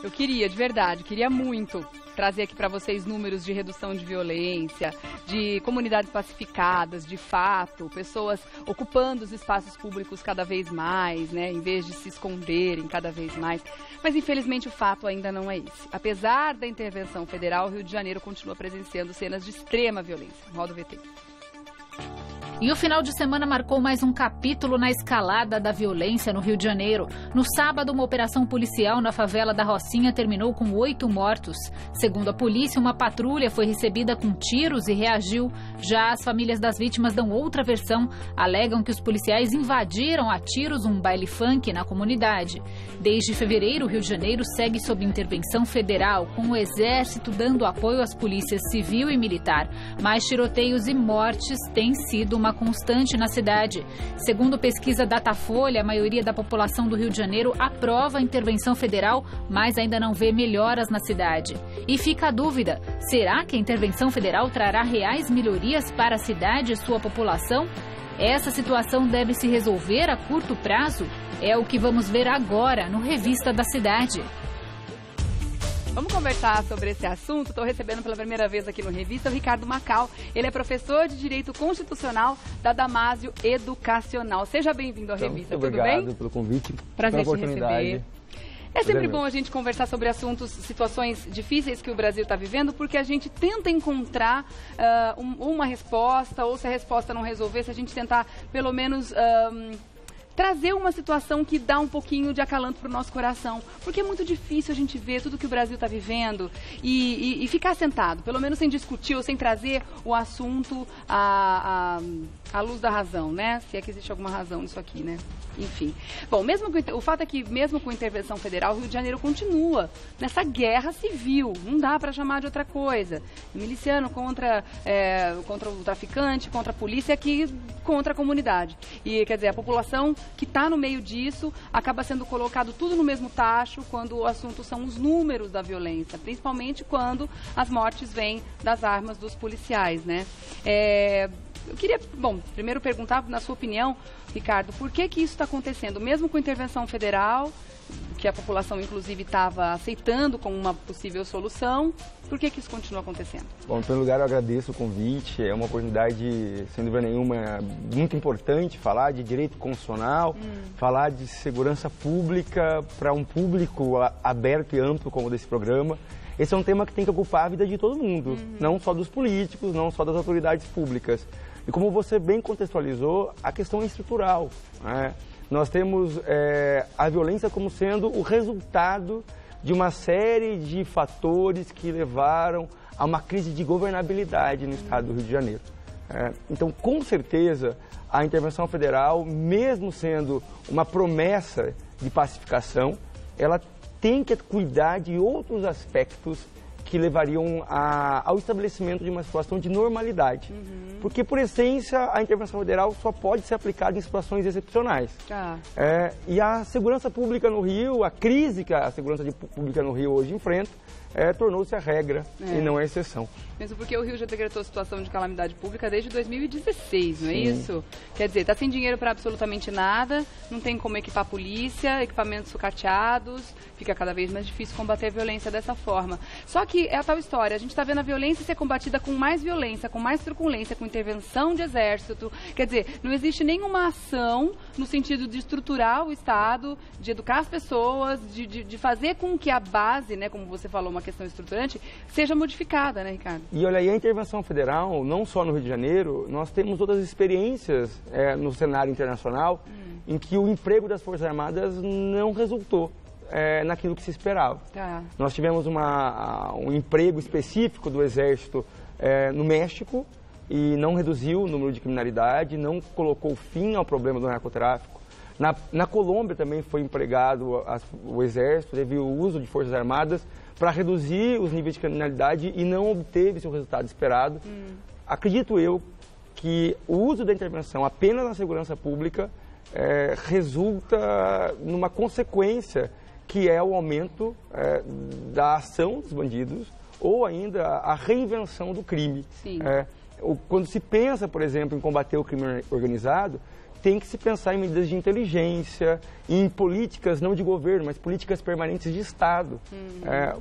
Eu queria, de verdade, queria muito trazer aqui para vocês números de redução de violência, de comunidades pacificadas, de fato, pessoas ocupando os espaços públicos cada vez mais, né, em vez de se esconderem cada vez mais. Mas, infelizmente, o fato ainda não é esse. Apesar da intervenção federal, o Rio de Janeiro continua presenciando cenas de extrema violência. Roda o VT. E o final de semana marcou mais um capítulo na escalada da violência no Rio de Janeiro. No sábado, uma operação policial na favela da Rocinha terminou com 8 mortos. Segundo a polícia, uma patrulha foi recebida com tiros e reagiu. Já as famílias das vítimas dão outra versão. Alegam que os policiais invadiram a tiros um baile funk na comunidade. Desde fevereiro, o Rio de Janeiro segue sob intervenção federal, com o Exército dando apoio às polícias civil e militar. Mas tiroteios e mortes têm sido uma constante na cidade. Segundo pesquisa Datafolha, a maioria da população do Rio de Janeiro aprova a intervenção federal, mas ainda não vê melhoras na cidade. E fica a dúvida, será que a intervenção federal trará reais melhorias para a cidade e sua população? Essa situação deve se resolver a curto prazo? É o que vamos ver agora no Revista da Cidade. Vamos conversar sobre esse assunto. Estou recebendo pela primeira vez aqui no Revista o Ricardo Macau. Ele é professor de Direito Constitucional da Damásio Educacional. Seja bem-vindo à Revista, tudo bem? Muito obrigado pelo convite. Prazer te receber. É sempre bom a gente conversar sobre assuntos, situações difíceis que o Brasil está vivendo, porque a gente tenta encontrar uma resposta, ou se a resposta não resolver, se a gente tentar pelo menos trazer uma situação que dá um pouquinho de acalanto para o nosso coração. Porque é muito difícil a gente ver tudo que o Brasil está vivendo e ficar sentado, pelo menos sem discutir ou sem trazer o assunto à luz da razão, né? Se é que existe alguma razão nisso aqui, né? Enfim. Bom, o fato é que mesmo com intervenção federal, o Rio de Janeiro continua nessa guerra civil. Não dá para chamar de outra coisa. Miliciano contra o traficante, contra a polícia, aqui contra a comunidade. E, quer dizer, a população que está no meio disso acaba sendo colocado tudo no mesmo tacho quando o assunto são os números da violência, principalmente quando as mortes vêm das armas dos policiais, né? Eu queria, primeiro perguntar, na sua opinião, Ricardo, por que isso está acontecendo? Mesmo com intervenção federal, que a população, inclusive, estava aceitando como uma possível solução, por que isso continua acontecendo? Bom, em primeiro lugar, eu agradeço o convite. É uma oportunidade, sem dúvida nenhuma, muito importante falar de direito constitucional, falar de segurança pública para um público aberto e amplo como o desse programa. Esse é um tema que tem que ocupar a vida de todo mundo, não só dos políticos, não só das autoridades públicas. E como você bem contextualizou, a questão é estrutural, né? Nós temos a violência como sendo o resultado de uma série de fatores que levaram a uma crise de governabilidade no estado do Rio de Janeiro. Então, com certeza, a intervenção federal, mesmo sendo uma promessa de pacificação, ela tem que cuidar de outros aspectos que levariam ao estabelecimento de uma situação de normalidade. Porque, por essência, a intervenção federal só pode ser aplicada em situações excepcionais. E a segurança pública no Rio, a crise que a segurança pública no Rio hoje enfrenta, tornou-se a regra e não a exceção. Mesmo porque o Rio já decretou situação de calamidade pública desde 2016, não é isso? Quer dizer, está sem dinheiro para absolutamente nada, não tem como equipar a polícia, equipamentos sucateados, fica cada vez mais difícil combater a violência dessa forma. Só que é a tal história, a gente está vendo a violência ser combatida com mais violência, com mais truculência, com intervenção de exército. Quer dizer, não existe nenhuma ação no sentido de estruturar o Estado, de educar as pessoas, de fazer com que a base, né, como você falou, uma questão estruturante, seja modificada, né, Ricardo? E olha aí, a intervenção federal, não só no Rio de Janeiro, nós temos outras experiências no cenário internacional em que o emprego das Forças Armadas não resultou naquilo que se esperava. Nós tivemos um emprego específico do Exército no México e não reduziu o número de criminalidade, não colocou fim ao problema do narcotráfico. Na Colômbia também foi empregado o Exército, teve o uso de Forças Armadas para reduzir os níveis de criminalidade e não obteve-se o resultado esperado. Acredito eu que o uso da intervenção apenas na segurança pública resulta numa consequência que é o aumento da ação dos bandidos ou ainda a reinvenção do crime. Quando se pensa, por exemplo, em combater o crime organizado, tem que se pensar em medidas de inteligência, em políticas não de governo, mas políticas permanentes de Estado.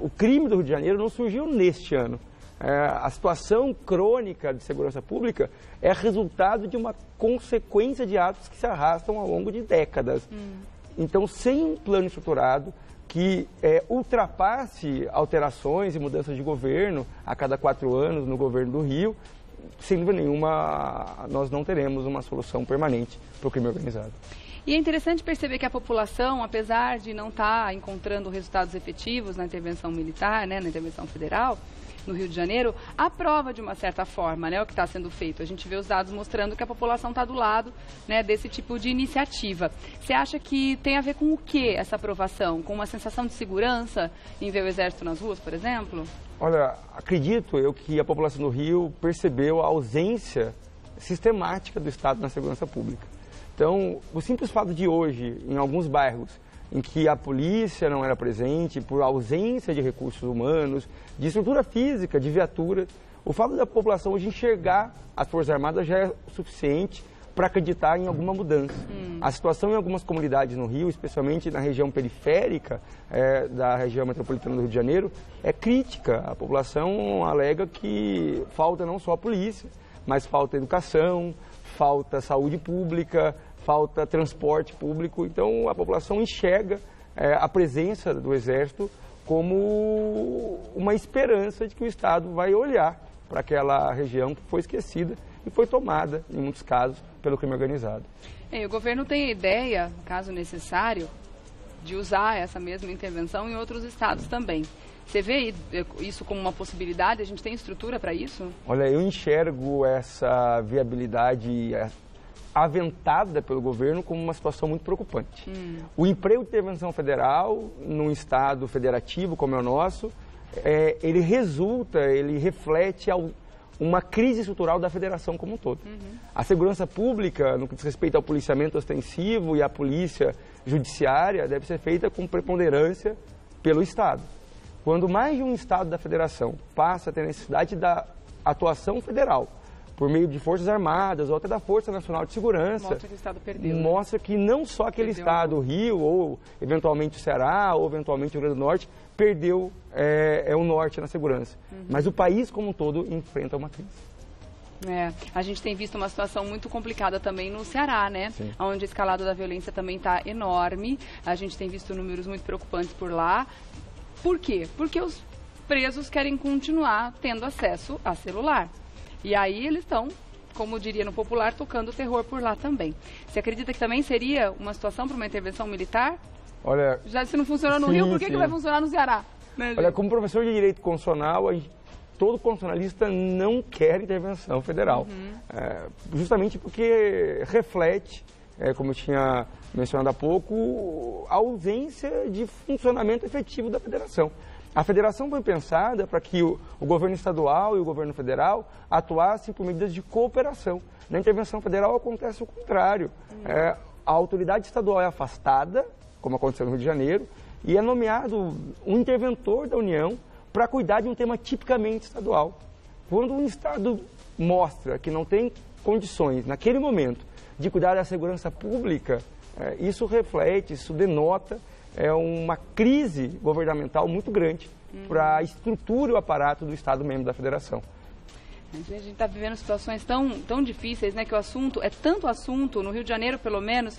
O crime do Rio de Janeiro não surgiu neste ano. A situação crônica de segurança pública é resultado de uma consequência de atos que se arrastam ao longo de décadas. Então, sem um plano estruturado que ultrapasse alterações e mudanças de governo a cada 4 anos no governo do Rio, sem dúvida nenhuma, nós não teremos uma solução permanente para o crime organizado. E é interessante perceber que a população, apesar de não estar encontrando resultados efetivos na intervenção militar, né, na intervenção federal, no Rio de Janeiro, aprova de uma certa forma, né, o que está sendo feito. A gente vê os dados mostrando que a população está do lado, né, desse tipo de iniciativa. Você acha que tem a ver com o que essa aprovação? Com uma sensação de segurança em ver o Exército nas ruas, por exemplo? Olha, acredito eu que a população do Rio percebeu a ausência sistemática do Estado na segurança pública. Então, o simples fato de hoje, em alguns bairros, em que a polícia não era presente, por ausência de recursos humanos, de estrutura física, de viatura, o fato da população hoje enxergar as Forças Armadas já é suficiente para acreditar em alguma mudança. A situação em algumas comunidades no Rio, especialmente na região periférica da região metropolitana do Rio de Janeiro, é crítica. A população alega que falta não só a polícia, mas falta educação, falta saúde pública, falta transporte público. Então, a população enxerga a presença do Exército como uma esperança de que o Estado vai olhar para aquela região que foi esquecida e foi tomada, em muitos casos, pelo crime organizado. O governo tem a ideia, caso necessário, de usar essa mesma intervenção em outros estados também. Você vê isso como uma possibilidade? A gente tem estrutura para isso? Olha, eu enxergo essa viabilidade aventada pelo governo como uma situação muito preocupante. O emprego de intervenção federal num estado federativo como é o nosso, ele reflete uma crise estrutural da federação como um todo. A segurança pública, no que diz respeito ao policiamento ostensivo e à polícia judiciária, deve ser feita com preponderância pelo Estado. Quando mais de um estado da federação passa a ter necessidade da atuação federal, por meio de Forças Armadas ou até da Força Nacional de Segurança, mostra que o Estado perdeu. Mostra que não só aquele estado, o Rio, ou eventualmente o Ceará, ou eventualmente o Rio Grande do Norte, perdeu o norte na segurança. Mas o país como um todo enfrenta uma crise. A gente tem visto uma situação muito complicada também no Ceará, né? Sim. Onde a escalada da violência também está enorme. A gente tem visto números muito preocupantes por lá. Por quê? Porque os presos querem continuar tendo acesso a celular. E aí eles estão, como diria no popular, tocando terror por lá também. Você acredita que também seria uma situação para uma intervenção militar? Olha, já se não funciona no Rio, por que vai funcionar no Ceará? Né, olha, como professor de Direito Constitucional, todo constitucionalista não quer intervenção federal. Justamente porque reflete, como eu tinha mencionado há pouco, a ausência de funcionamento efetivo da federação. A federação foi pensada para que o governo estadual e o governo federal atuassem por medidas de cooperação. Na intervenção federal acontece o contrário. A autoridade estadual é afastada, como aconteceu no Rio de Janeiro, e é nomeado um interventor da União para cuidar de um tema tipicamente estadual. Quando um Estado mostra que não tem condições, naquele momento, de cuidar da segurança pública, isso reflete, isso denota uma crise governamental muito grande para a estrutura e o aparato do Estado membro da Federação. A gente está vivendo situações tão difíceis, né, que o assunto é tanto assunto, no Rio de Janeiro pelo menos,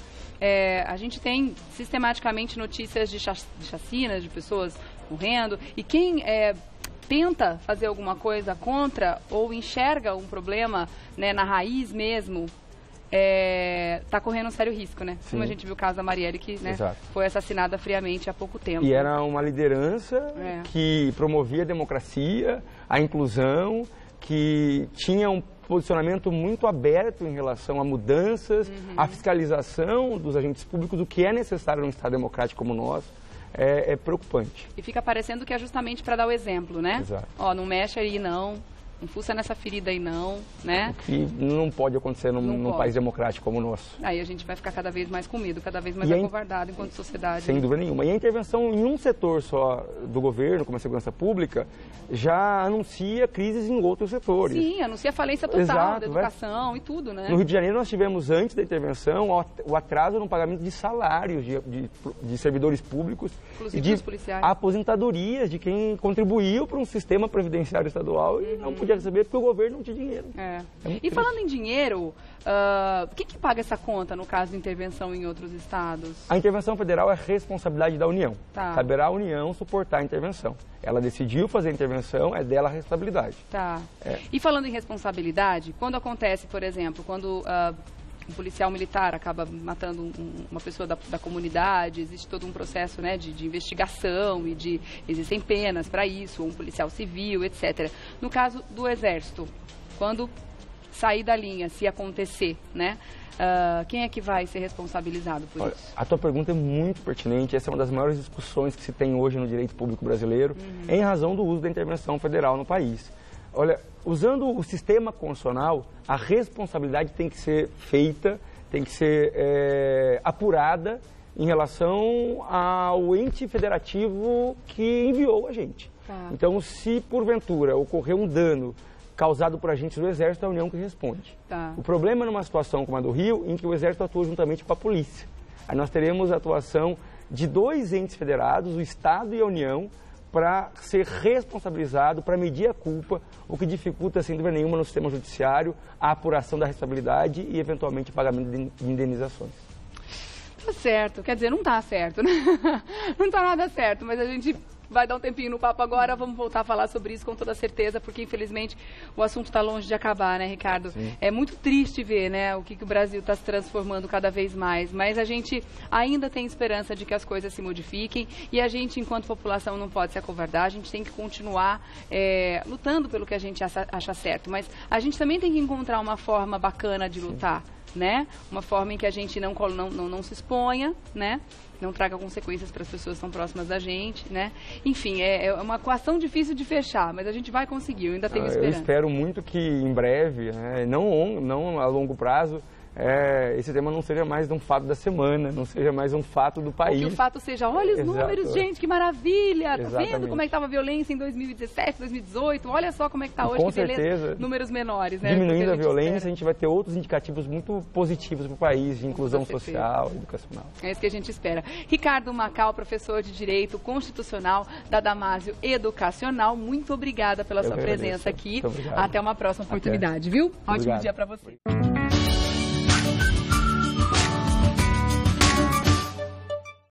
a gente tem sistematicamente notícias de chacinas, de pessoas morrendo, e quem tenta fazer alguma coisa contra ou enxerga um problema, né, na raiz mesmo, está correndo um sério risco, né? Sim. Como a gente viu o caso da Marielle, que, né, foi assassinada friamente há pouco tempo. E era uma liderança que promovia a democracia, a inclusão, que tinha um posicionamento muito aberto em relação a mudanças, a fiscalização dos agentes públicos, o que é necessário num Estado democrático como o nosso. É preocupante. E fica parecendo que é justamente para dar o exemplo, né? Exato. Ó, não mexe aí não, Não fuça nessa ferida aí não, né? O que não pode acontecer num país democrático como o nosso. Aí a gente vai ficar cada vez mais com medo, cada vez mais acovardado enquanto sociedade. Sem dúvida nenhuma. E a intervenção em um setor só do governo, como a segurança pública, já anuncia crises em outros setores. Sim, anuncia falência total da educação e tudo, né? No Rio de Janeiro nós tivemos, antes da intervenção, o atraso no pagamento de salários de servidores públicos, inclusive e de dos policiais, aposentadorias de quem contribuiu para um sistema previdenciário estadual e não podia receber porque o governo não tinha dinheiro. E falando em dinheiro, quem que paga essa conta no caso de intervenção em outros estados? A intervenção federal é responsabilidade da União. Tá. Caberá à União suportar a intervenção. Ela decidiu fazer a intervenção, é dela a responsabilidade. Tá. E falando em responsabilidade, quando acontece, por exemplo, quando um policial militar acaba matando uma pessoa da comunidade, existe todo um processo, né, de investigação e existem penas para isso, ou um policial civil, etc. No caso do Exército, quando sair da linha, se acontecer, né, quem é que vai ser responsabilizado por isso? A tua pergunta é muito pertinente, essa é uma das maiores discussões que se tem hoje no direito público brasileiro, em razão do uso da intervenção federal no país. Olha, usando o sistema constitucional, a responsabilidade tem que ser feita, tem que ser apurada em relação ao ente federativo que enviou a gente. Tá. Então, se porventura ocorrer um dano causado por agentes do Exército, é a União que responde. Tá. O problema é numa situação como a do Rio, em que o Exército atua juntamente com a polícia. Aí nós teremos a atuação de dois entes federados, o Estado e a União, para ser responsabilizado, para medir a culpa, o que dificulta, sem dúvida nenhuma, no sistema judiciário, a apuração da responsabilidade e, eventualmente, o pagamento de indenizações. Tá certo, quer dizer, não tá certo, né? Não tá nada certo, mas a gente vai dar um tempinho no papo agora, vamos voltar a falar sobre isso com toda certeza, porque infelizmente o assunto está longe de acabar, né, Ricardo? Sim. É muito triste ver, né, o que o Brasil está se transformando cada vez mais, mas a gente ainda tem esperança de que as coisas se modifiquem e a gente, enquanto população, não pode se acovardar, a gente tem que continuar lutando pelo que a gente acha certo, mas a gente também tem que encontrar uma forma bacana de lutar, né? Uma forma em que a gente não se exponha, né? Não traga consequências para as pessoas que estão próximas da gente, né? Enfim, é uma equação difícil de fechar, mas a gente vai conseguir, eu ainda tenho esperança. Eu espero muito que em breve, não a longo prazo, esse tema não seja mais um fato da semana, não seja mais um fato do país. Ou que o fato seja, olha os números, gente, que maravilha! Exatamente. Tá vendo como é que estava a violência em 2017, 2018? Olha só como é que está hoje, com que beleza. Certeza, números menores, né? Diminuindo a violência, a gente vai ter outros indicativos muito positivos para o país, de inclusão social, educacional. É isso que a gente espera. Ricardo Macau, professor de Direito Constitucional da Damásio Educacional, muito obrigada pela sua presença aqui. Até uma próxima oportunidade, viu? Ótimo dia para você.